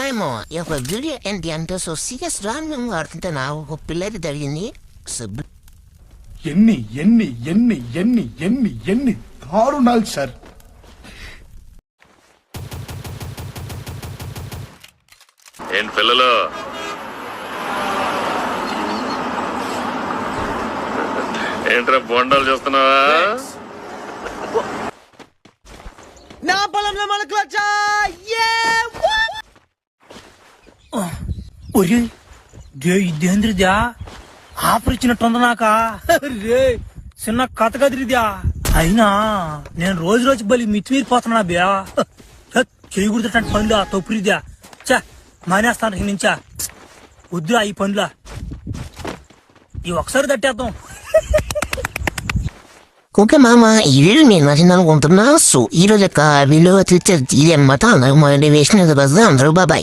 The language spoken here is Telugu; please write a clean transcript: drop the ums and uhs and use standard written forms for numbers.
హాయ్ మామ ఈ యొక్క వీడియో ఏంటి అంటే సో సీరియస్ రాంగ్ ఆడుతుంటే నా ఒక పిల్లది జరిగింది ఎన్ని ఎన్ని ఎన్ని ఎన్ని ఎన్ని ఎన్ని దారుణాలు సార్. ఏంటి పిల్లలు ఏంట్రా బొండాలు చూస్తున్నావా? నా పొలంలో మనకు ఇదేంద్రిద్యా ఆఫర్ ఇచ్చినట్టుంది నాక రే చిన్న కథ కదిరిద్యా. అయినా నేను రోజు రోజు బలి మితిమీరిపోతున్నా బ్యా. చేయకూడదట పనులు తొప్పురిద్యా. చా మానేస్తాను నుంచా. వద్దురా ఈ పనులా, ఈ ఒకసారి తట్టేద్దాం. ఓకే మామ ఈ వీడియో నేను నచ్చింది అనుకుంటున్నా. సో ఈ రోజు యొక్క వీడియో వచ్చి ఇది అనమాట. నాకు మోటివేషన్ అందరూ బాబాయ్.